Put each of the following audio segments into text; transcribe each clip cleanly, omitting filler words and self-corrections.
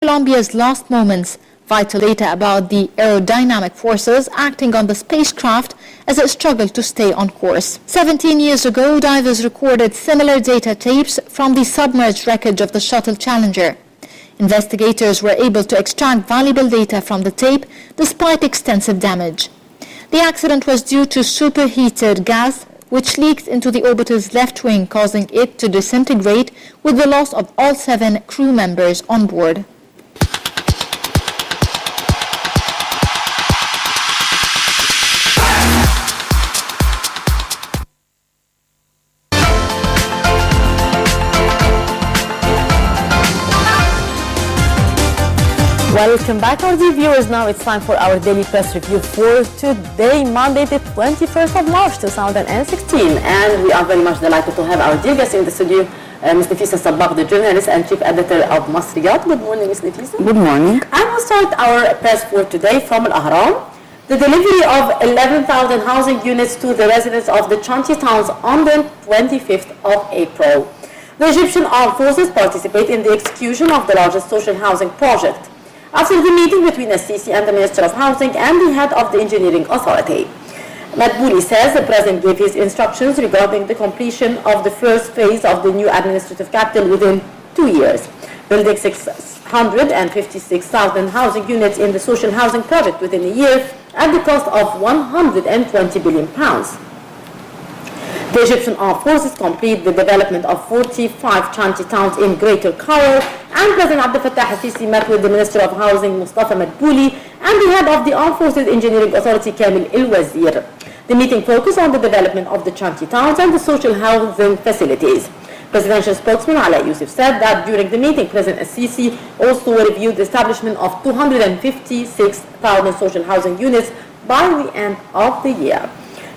Colombia's last moments, vital data about the aerodynamic forces acting on the spacecraft as it struggled to stay on course. 17 years ago, divers recorded similar data tapes from the submerged wreckage of the shuttle Challenger. Investigators were able to extract valuable data from the tape despite extensive damage. The accident was due to superheated gas which leaked into the orbiter's left wing, causing it to disintegrate with the loss of all 7 crew members on board. Welcome back, our dear viewers. Now it's time for our daily press review for today, Monday, the 21st of March, 2016. And we are very much delighted to have our dear guest in the studio, Ms. Nafisa Sabbagh, the journalist and chief editor of Masriyat. Good morning, Ms. Nafisa. Good morning. And we'll start our press for today from Al-Ahram. The delivery of 11,000 housing units to the residents of the Chanti towns on the 25th of April. The Egyptian Armed Forces participate in the execution of the largest social housing project. After the meeting between Al-Sisi and the Minister of Housing and the head of the Engineering Authority, Madbouli says the President gave his instructions regarding the completion of the first phase of the new administrative capital within 2 years, building 656,000 housing units in the social housing project within a year at the cost of £120 billion. The Egyptian Armed Forces complete the development of 45 Chanti towns in Greater Cairo, and President Abdel Fattah al-Sisi met with the Minister of Housing Mustafa Madbouli and the head of the Armed Forces Engineering Authority Kamil El-Wazir. The meeting focused on the development of the Chanti towns and the social housing facilities. Presidential spokesman Ala Yusuf said that during the meeting, President al-Sisi also reviewed the establishment of 256,000 social housing units by the end of the year.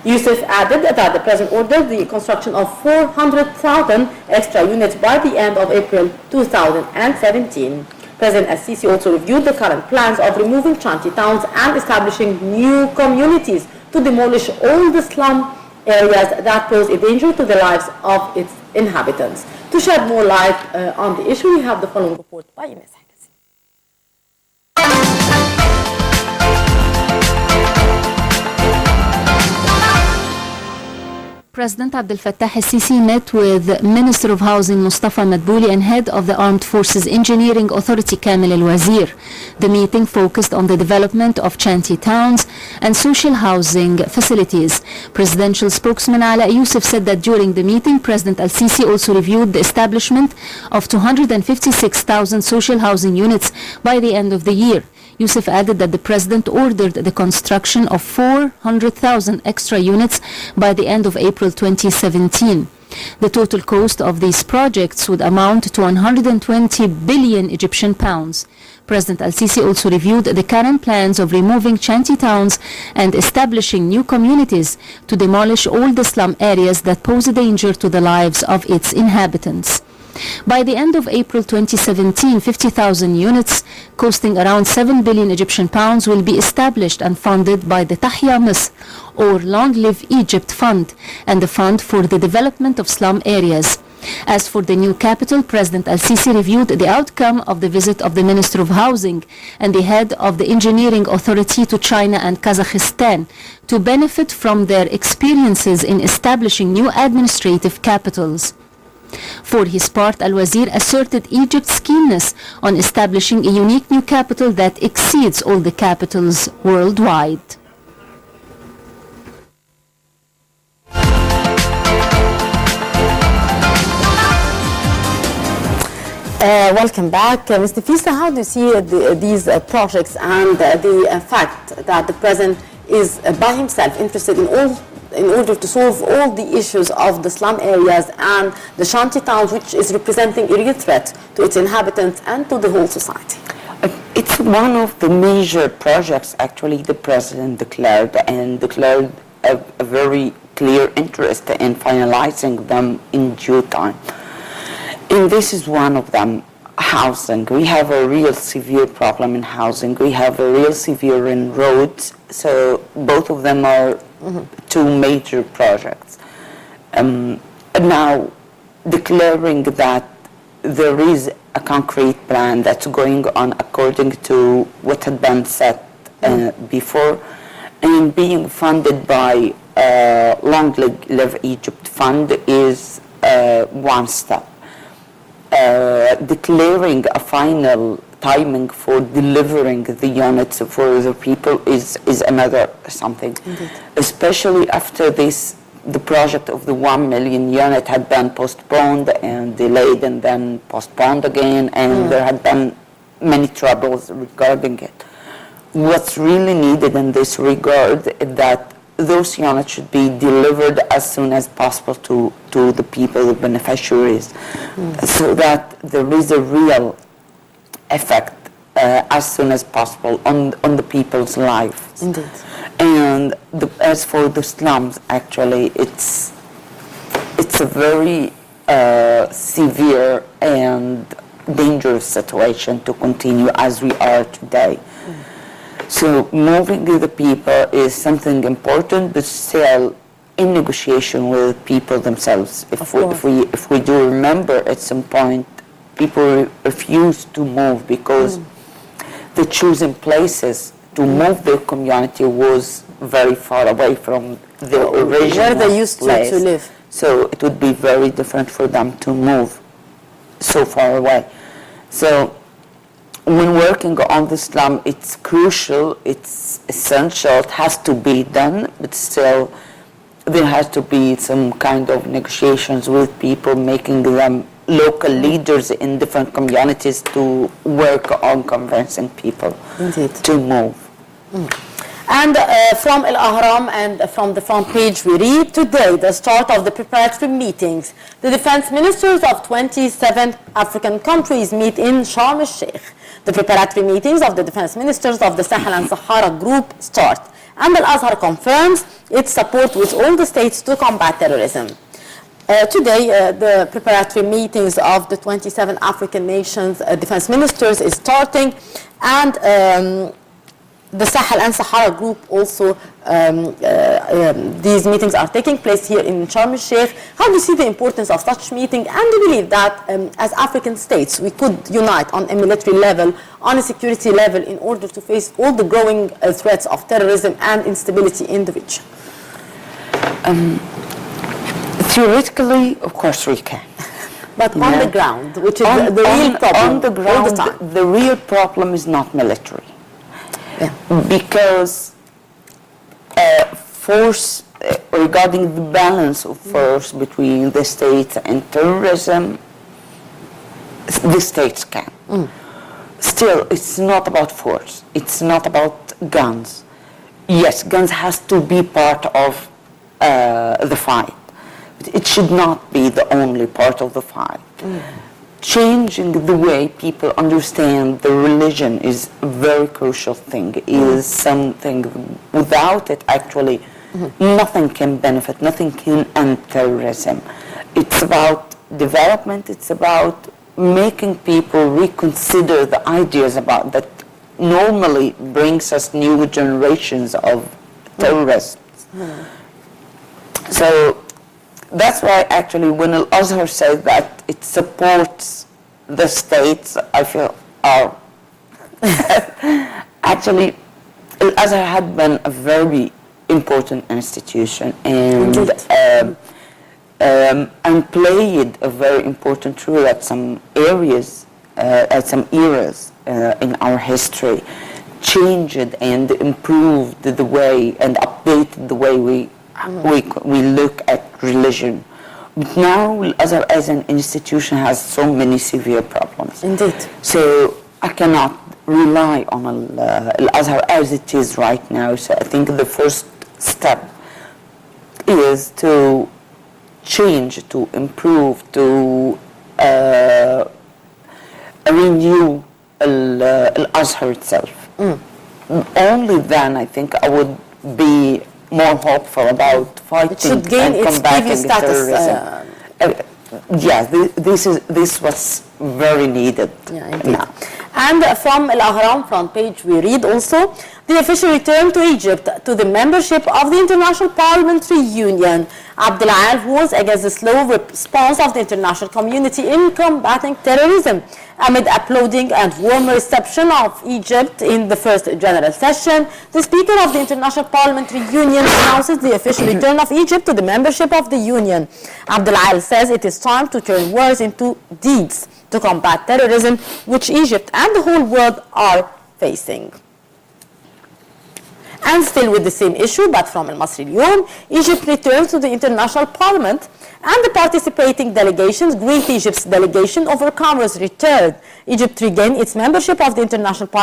Yusuf added that the President ordered the construction of 400,000 extra units by the end of April 2017. President al-Sisi also reviewed the current plans of removing Chanti towns and establishing new communities to demolish all the slum areas that pose a danger to the lives of its inhabitants. To shed more light on the issue, we have the following report by Ms. President Abdel Fattah al-Sisi met with Minister of Housing Mustafa Madbouli and head of the Armed Forces Engineering Authority Kamil El-Wazir. The meeting focused on the development of Chanti towns and social housing facilities. Presidential spokesman Ala Yusuf said that during the meeting, President al-Sisi also reviewed the establishment of 256,000 social housing units by the end of the year. Yusuf added that the President ordered the construction of 400,000 extra units by the end of April 2017. The total cost of these projects would amount to 120 billion Egyptian pounds. President al-Sisi also reviewed the current plans of removing Chanti towns and establishing new communities to demolish all the slum areas that pose a danger to the lives of its inhabitants. By the end of April 2017, 50,000 units costing around 7 billion Egyptian pounds will be established and funded by the Tahya Misr or Long Live Egypt Fund and the Fund for the Development of Slum Areas. As for the new capital, President al-Sisi reviewed the outcome of the visit of the Minister of Housing and the head of the Engineering Authority to China and Kazakhstan to benefit from their experiences in establishing new administrative capitals. For his part, Al-Wazir asserted Egypt's keenness on establishing a unique new capital that exceeds all the capitals worldwide. Welcome back. Ms. Nafisa, how do you see these projects and the fact that the President is by himself interested in order to solve all the issues of the slum areas and the Chanti towns, which is representing a real threat to its inhabitants and to the whole society? It's one of the major projects actually the President declared a very clear interest in finalizing them in due time. And this is one of them. Housing. We have a real severe problem in housing. We have a real severe in roads. So both of them are two major projects. Now, declaring that there is a concrete plan that's going on according to what had been set before, and being funded by Long Live Egypt Fund is one step. Declaring a final timing for delivering the units for the people is another something. Indeed. Especially after this, the project of the 1 million unit had been postponed and delayed and then postponed again, and there had been many troubles regarding it. What's really needed in this regard is that those units should be delivered as soon as possible to the people, the beneficiaries, so that there is a real effect as soon as possible on the people's lives. Indeed. And as for the slums, actually, it's a very severe and dangerous situation to continue as we are today. So moving the people is something important, but still in negotiation with people themselves. If we do remember, at some point, people refuse to move because the choosing places to move their community was very far away from their original where they used to live. So it would be very different for them to move so far away. So when working on the slum, it's crucial, it's essential, it has to be done, but still there has to be some kind of negotiations with people, making them local leaders in different communities to work on convincing people to move. And from Al Ahram and from the front page we read, today the start of the preparatory meetings. The defense ministers of 27 African countries meet in Sharm el-Sheikh. The preparatory meetings of the defense ministers of the Sahel and Sahara group start. And Al-Azhar confirms its support with all the states to combat terrorism. Today, the preparatory meetings of the 27 African nations defense ministers is starting, and the Sahel and Sahara group also, these meetings are taking place here in Sharm el-Sheikh. How do you see the importance of such meeting, and do you believe that as African states we could unite on a military level, on a security level, in order to face all the growing threats of terrorism and instability in the region? Theoretically, of course we can. But on the ground, which is the real problem, on the ground, all the time. the real problem is not military. Because force, regarding the balance of force between the states and terrorism, the states can. Still, it's not about force. It's not about guns. Yes, guns has to be part of the fight. But it should not be the only part of the fight. Changing the way people understand the religion is a very crucial thing, is something without it actually nothing can benefit, nothing can end terrorism. It's about development, it's about making people reconsider the ideas about that normally brings us new generations of terrorists. So that's why actually when Al-Azhar says that it supports the states, I feel, actually Al-Azhar had been a very important institution and played a very important role at some areas, at some eras in our history, changed and improved the way and updated the way we look at religion. But now Al-Azhar as an institution has so many severe problems. Indeed. So I cannot rely on Al-Azhar as it is right now. So I think the first step is to change, to improve, to renew Al-Azhar itself. Only then I think I would be more hopeful about fighting and combating terrorism. This was very needed now. And from Al Ahram front page, we read also, the official return to Egypt to the membership of the International Parliamentary Union. Abdel Al warns against the slow response of the international community in combating terrorism. Amid applauding and warm reception of Egypt in the first general session, the Speaker of the International Parliamentary Union announces the official return of Egypt to the membership of the Union. Abdel Al says it is time to turn words into deeds to combat terrorism, which Egypt and the whole world are facing. And still with the same issue, but from Al Masri Al-Yawm, Egypt returns to the International Parliament, and the participating delegations greet Egypt's delegation over Cameroon's return. Egypt regained its membership of the International Parliament